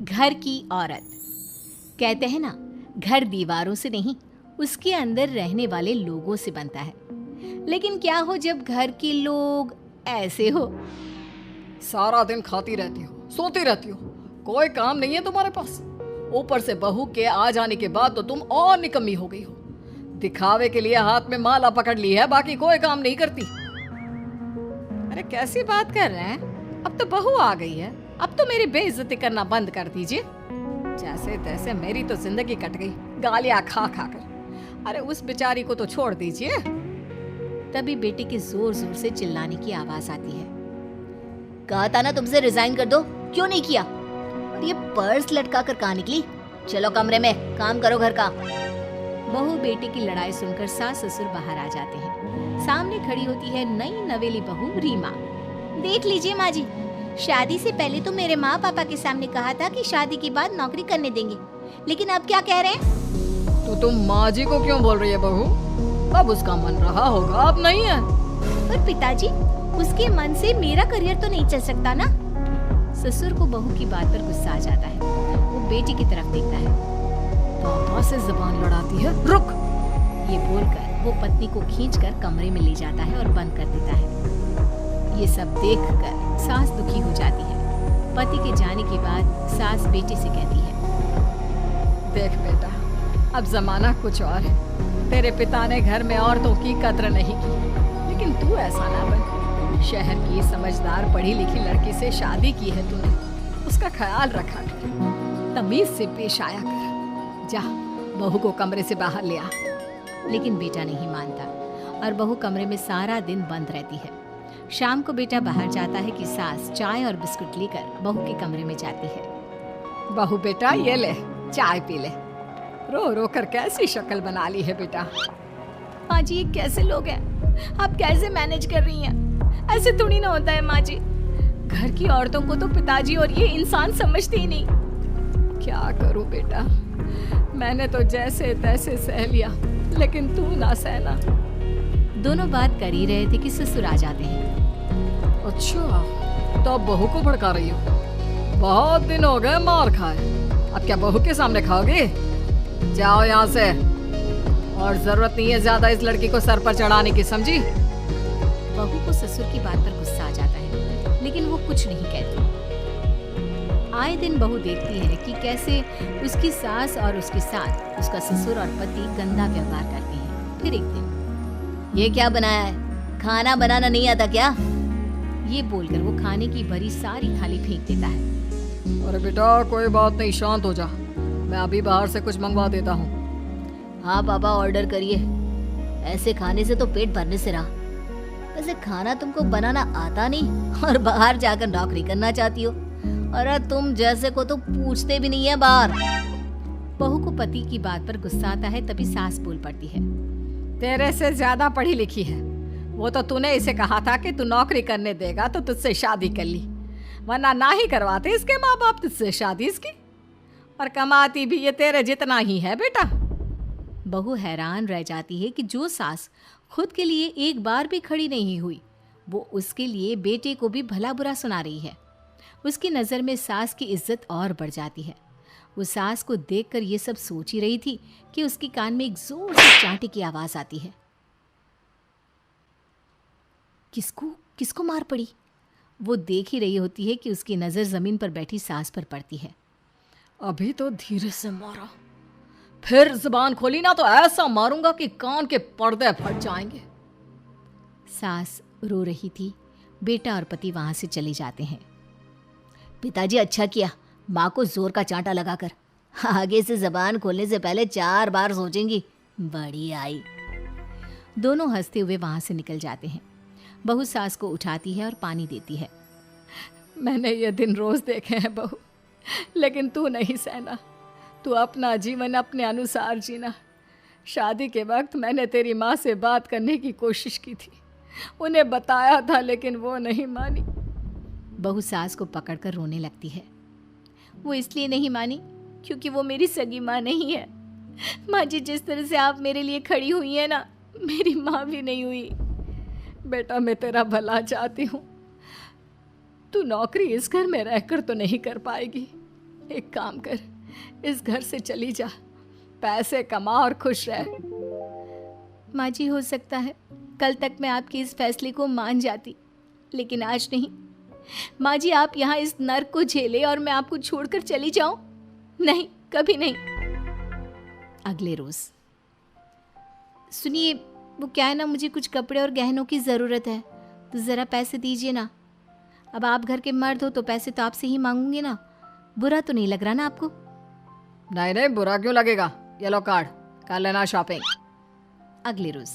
घर की औरत। कहते हैं ना, घर दीवारों से नहीं, उसके अंदर रहने वाले लोगों से बनता है। लेकिन क्या हो जब घर के लोग ऐसे हो? सारा दिन खाती रहती हो, सोती रहती हो, कोई काम नहीं है तुम्हारे पास। ऊपर से बहू के आ जाने के बाद तो तुम और निकम्मी हो गई हो। दिखावे के लिए हाथ में माला पकड़ ली है, बाकी कोई काम नहीं करती। अरे कैसी बात कर रहे हैं? अब तो बहू आ गई है, अब तो मेरी बेइज्जती करना बंद कर दीजिए। जैसे तैसे मेरी तो जिंदगी कट गई, गालियां खा खा कर। अरे उस बेचारी को तो छोड़ दीजिए। तभी बेटे के जोर जोर से चिल्लाने की आवाज आती है। कहा था ना तुमसे रिजाइन कर दो, क्यों नहीं किया? और ये पर्स लटका कर कहाँ निकली? चलो कमरे में काम करो घर का। बहू बेटे की लड़ाई सुनकर सास ससुर बाहर आ जाते हैं। सामने खड़ी होती है नई नवेली बहू रीमा। देख लीजिए माँ जी, शादी से पहले तो मेरे माँ पापा के सामने कहा था कि शादी के बाद नौकरी करने देंगे, लेकिन अब क्या कह रहे हैं? तो तुम माँ जी को क्यों बोल रही है बहू? अब उसका मन रहा होगा, अब नहीं है। पर पिताजी, उसके मन से मेरा करियर तो नहीं चल सकता ना। ससुर को बहू की बात पर गुस्सा आ जाता है। वो बेटी की तरफ देखता है। पापा से जुबान लड़ाती है, रुक। ये बोलकर वो पत्नी को खींचकर कमरे में ले जाता है और बंद कर देता है। ये सब देखकर सास दुखी हो जाती है। पति के जाने के बाद सास बेटे से कहती है, देख बेटा, अब जमाना कुछ और है। तेरे पिता ने घर में औरतों की कद्र नहीं की, लेकिन तू ऐसा ना बन। शहर की समझदार पढ़ी लिखी लड़की से शादी की है तूने, उसका ख्याल रखा कर, तमीज से पेश आया कर। जा, बहू को कमरे से बाहर ले आ। लेकिन बेटा नहीं मानता और बहू कमरे में सारा दिन बंद रहती है। शाम को बेटा बाहर जाता है कि सास चाय और बिस्कुट लेकर बहू के कमरे में जाती है। बहू बेटा ये ले, चाय पी ले। रो रो कर कैसी शक्ल बना ली है बेटा। माँ जी, ये कैसे लोग हैं? आप कैसे मैनेज कर रही हैं? ऐसे थोड़ी ना होता है माँ जी। घर की औरतों को तो पिताजी और ये इंसान समझते ही नहीं। क्या करूं बेटा, मैंने तो जैसे तैसे सह लिया, लेकिन तू ना सहना। दोनों बात कर ही रहे थे कि ससुर आ जाते हैं। अच्छा, तो अब बहू को भड़का रही हो? बहुत दिन हो गए मार खाए, अब क्या बहू के सामने खाओगे? जाओ यहाँ से, और जरूरत नहीं है ज्यादा इस लड़की को सर पर चढ़ाने की, समझी? बहू को ससुर की बात पर गुस्सा आ जाता है, लेकिन वो कुछ नहीं कहती। आए दिन बहू देखती है कि कैसे उसकी सास और उसके साथ उसका ससुर और पति गंदा व्यवहार करते हैं। फिर एक दिन, ये क्या बनाया है? खाना बनाना नहीं आता क्या? ये बोलकर वो खाने की भरी सारी थाली फेंक देता है। अरे बेटा कोई बात नहीं, शांत हो जा, मैं अभी बाहर से कुछ मंगवा देता हूँ। हाँ पापा, ऑर्डर करिए। ऐसे खाने से तो पेट भरने से रहा। वैसे खाना तुमको बनाना आता नहीं और बाहर जाकर नौकरी करना चाहती हो। अरे तुम जैसे को तो पूछते भी नहीं है बाहर। बहू को पति की बात पर गुस्सा आता है, तभी सास बोल पड़ती है। तेरे से ज्यादा पढ़ी लिखी है वो, तो तूने इसे कहा था कि तू नौकरी करने देगा तो तुझसे शादी कर ली, वरना ना ही करवाते इसके माँ बाप तुझसे शादी इसकी। और कमाती भी ये तेरे जितना ही है बेटा। बहू हैरान रह जाती है कि जो सास खुद के लिए एक बार भी खड़ी नहीं हुई, वो उसके लिए बेटे को भी भला बुरा सुना रही है। उसकी नज़र में सास की इज्जत और बढ़ जाती है। वो सास को देखकर ये सब सोच ही रही थी कि उसके कान में एक जोर से चांटे की आवाज़ आती है। किसको मार पड़ी? वो देख ही रही होती है कि उसकी नज़र ज़मीन पर बैठी सास पर पड़ती है। अभी तो धीरे से मारा, फिर जुबान खोली ना तो ऐसा मारूंगा कि कान के पर्दे फट जाएंगे। सास रो रही थी। बेटा और पति वहां से चले जाते हैं। पिताजी अच्छा किया माँ को जोर का चांटा लगाकर, आगे से जबान खोलने से पहले 4 बार सोचेंगी। बड़ी आई। दोनों हंसते हुए वहां से निकल जाते हैं। बहू सास को उठाती है और पानी देती है। मैंने ये दिन रोज देखे हैं बहू, लेकिन तू नहीं सहना। तू अपना जीवन अपने अनुसार जीना। शादी के वक्त मैंने तेरी माँ से बात करने की कोशिश की थी, उन्हें बताया था, लेकिन वो नहीं मानी। बहू सास को पकड़कर रोने लगती है। वो इसलिए नहीं मानी क्योंकि वो मेरी सगी माँ नहीं है। माँ जी, जिस तरह से आप मेरे लिए खड़ी हुई है ना, मेरी माँ भी नहीं हुई। बेटा मैं तेरा भला चाहती हूँ, तू नौकरी इस घर में रहकर तो नहीं कर पाएगी, एक काम कर, इस घर से चली जा, पैसे कमा और खुश रह। माँ जी, हो सकता है कल तक मैं आपके इस फैसले को मान जाती, लेकिन आज नहीं। माँ जी, आप यहाँ इस नर्क को झेले और मैं आपको छोड़कर चली जाऊं? नहीं, कभी नहीं। अगले रोज, सुनिए, वो क्या है ना, मुझे कुछ कपड़े और गहनों की ज़रूरत है, तो ज़रा पैसे दीजिए ना। अब आप घर के मर्द हो तो पैसे तो आपसे ही मांगूंगे ना, बुरा तो नहीं लग रहा ना आपको? नहीं नहीं, बुरा क्यों लगेगा, ये लो कार्ड, कर लेना शॉपिंग। अगले रोज,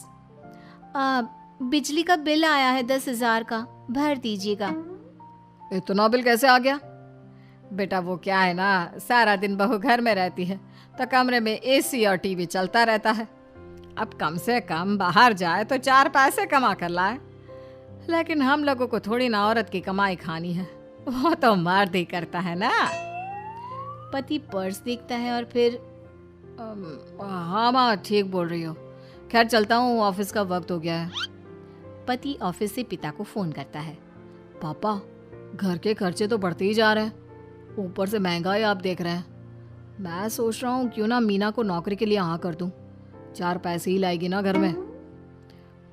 बिजली का बिल आया है 10,000 का, भर दीजिएगा। इतना बिल कैसे आ गया? बेटा वो क्या है ना, सारा दिन बहू घर में रहती है तो कमरे में एसी और टीवी चलता रहता है। अब कम से कम बाहर जाए तो 4 पैसे कमा कर लाए। लेकिन हम लोगों को थोड़ी ना औरत की कमाई खानी है, वो तो मर्द ही करता है ना। पति पर्स देखता है और फिर हाँ माँ, ठीक बोल रही हो। खैर चलता हूँ, ऑफिस का वक्त हो गया है। पति ऑफिस से पिता को फोन करता है। पापा, घर के खर्चे तो बढ़ते ही जा रहे हैं, ऊपर से महंगाई आप देख रहे हैं। मैं सोच रहा हूँ क्यों ना मीना को नौकरी के लिए हाँ कर दूँ, 4 पैसे ही लाएगी ना घर में।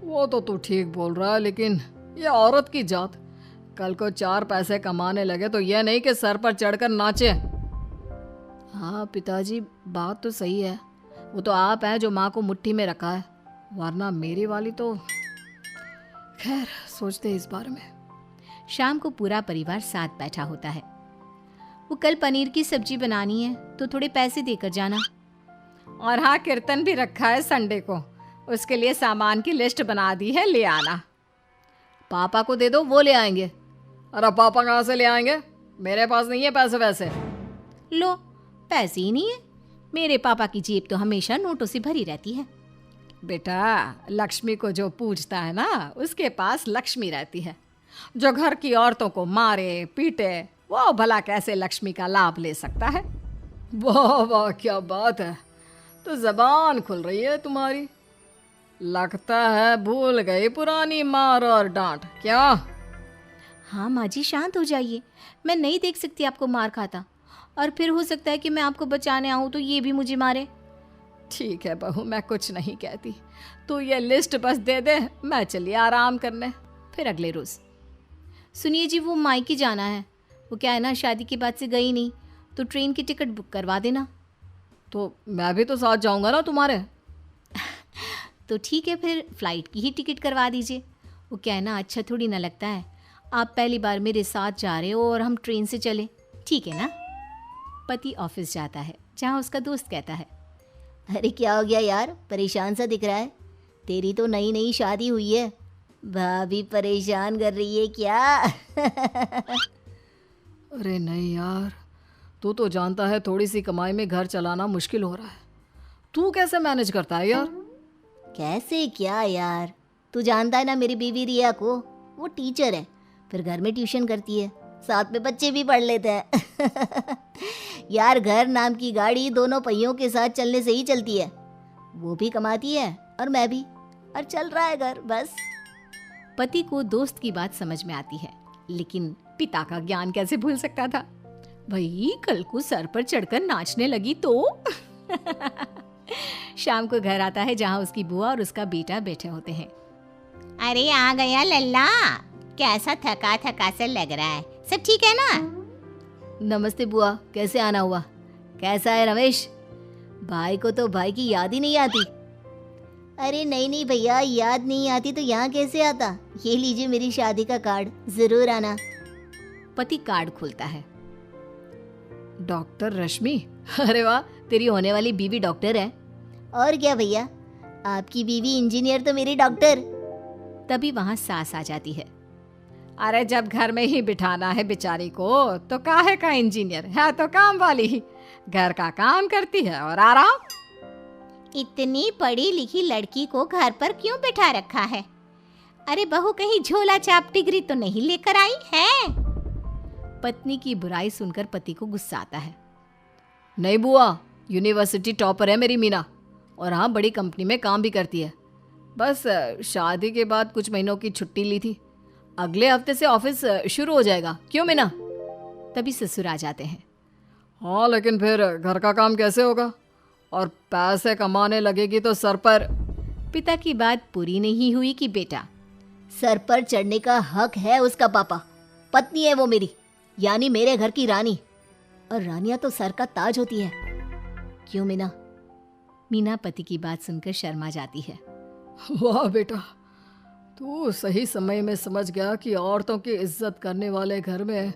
वो तो तू ठीक बोल रहा है, लेकिन ये औरत की जात, कल को 4 पैसे कमाने लगे तो यह नहीं कि सर पर चढ़कर नाचे। हाँ पिताजी, बात तो सही है, वो तो आप हैं जो माँ को मुट्ठी में रखा है, वरना मेरी वाली तो। खैर सोचते इस बारे में। शाम को पूरा परिवार साथ बैठा होता है। वो कल पनीर की सब्जी बनानी है तो थोड़े पैसे देकर जाना। और हाँ, कीर्तन भी रखा है संडे को, उसके लिए सामान की लिस्ट बना दी है, ले आना। पापा को दे दो, वो ले आएंगे। अरे पापा कहाँ से ले आएंगे, मेरे पास नहीं है पैसे वैसे। लो, पैसे ही नहीं है? मेरे पापा की जेब तो हमेशा नोटों से भरी रहती है। बेटा, लक्ष्मी को जो पूजता है ना, उसके पास लक्ष्मी रहती है। जो घर की औरतों को मारे पीटे, वो भला कैसे लक्ष्मी का लाभ ले सकता है? वाह वाह, क्या बात है, तो जबान खुल रही है तुम्हारी। लगता है भूल गई पुरानी मार और डांट, क्या? हाँ माँ जी, शांत हो जाइए, मैं नहीं देख सकती आपको मार खाता, और फिर हो सकता है कि मैं आपको बचाने आऊँ तो ये भी मुझे मारे। ठीक है बहू, मैं कुछ नहीं कहती, तू ये लिस्ट बस दे दे, मैं चलिए आराम करने। फिर अगले रोज, सुनिए जी, वो मायके जाना है, वो क्या है ना, शादी के बाद से गई नहीं, तो ट्रेन की टिकट बुक करवा देना। तो मैं भी तो साथ जाऊंगा ना तुम्हारे। तो ठीक है, फिर फ्लाइट की ही टिकट करवा दीजिए। वो क्या है ना, अच्छा थोड़ी ना लगता है, आप पहली बार मेरे साथ जा रहे हो और हम ट्रेन से चले, ठीक है ना? पति ऑफिस जाता है, जहाँ उसका दोस्त कहता है, अरे क्या हो गया यार, परेशान सा दिख रहा है, तेरी तो नई नई शादी हुई है, भाभी परेशान कर रही है क्या? अरे नहीं यार, तू तो जानता है थोड़ी सी कमाई में घर चलाना मुश्किल हो रहा है, तू कैसे मैनेज करता है यार? कैसे क्या यार, तू जानता है ना मेरी बीवी रिया को, वो टीचर है, फिर घर में ट्यूशन करती है, साथ में बच्चे भी पढ़ लेते हैं। यार घर नाम की गाड़ी दोनों पहियों के साथ चलने से ही चलती है, वो भी कमाती है और मैं भी, और चल रहा है घर बस। पति को दोस्त की बात समझ में आती है, लेकिन पिता का ज्ञान कैसे भूल सकता था? भाई कल को सर पर चढ़कर नाचने लगी तो। शाम को घर आता है, जहाँ उसकी बुआ और उसका बेटा बैठे होते हैं। अरे आ गया लल्ला, कैसा थका थका सा लग रहा है, सब ठीक है ना? नमस्ते बुआ, कैसे आना हुआ? कैसा है रमेश? भाई को तो भाई की याद ही नहीं आती। अरे नहीं नहीं भैया, याद नहीं आती तो यहाँ कैसे आता, ये लीजिए मेरी शादी का कार्ड, जरूर आना। पति कार्ड खोलता है। डॉक्टर रश्मि, अरे वाह, तेरी होने वाली बीवी डॉक्टर है। और क्या भैया, आपकी बीवी इंजीनियर तो मेरी डॉक्टर। तभी वहाँ सास आ जाती है। अरे जब घर में ही बिठाना है बेचारी को तो काहे का इंजीनियर है, तो काम वाली ही, घर का काम करती है और आराम। इतनी पढ़ी लिखी लड़की को घर पर क्यों बिठा रखा है? अरे बहू कहीं झोला छाप डिग्री तो नहीं लेकर आई है? पत्नी की बुराई सुनकर पति को गुस्सा आता है। नहीं बुआ, यूनिवर्सिटी टॉपर है मेरी मीना, और हाँ बड़ी कंपनी में काम भी करती है, बस शादी के बाद कुछ महीनों की छुट्टी ली थी, अगले हफ्ते से ऑफिस शुरू हो जाएगा। क्यों मीना? तभी ससुर आ जाते हैं। हाँ, लेकिन फिर घर का काम कैसे होगा? और पैसे कमाने लगेगी तो सर पर। पिता की बात पूरी नहीं हुई कि बेटा, सर पर चढ़ने का हक है उसका पापा। पत्नी है वो मेरी, यानी मेरे घर की रानी। और रानियां तो सर का ताज होती है। क्यों मीना? मीना पति की बात सुनकर शर्मा जाती है। वाह बेटा, तू सही समय में समझ गया कि औरतों की इज्जत करने वाले घर में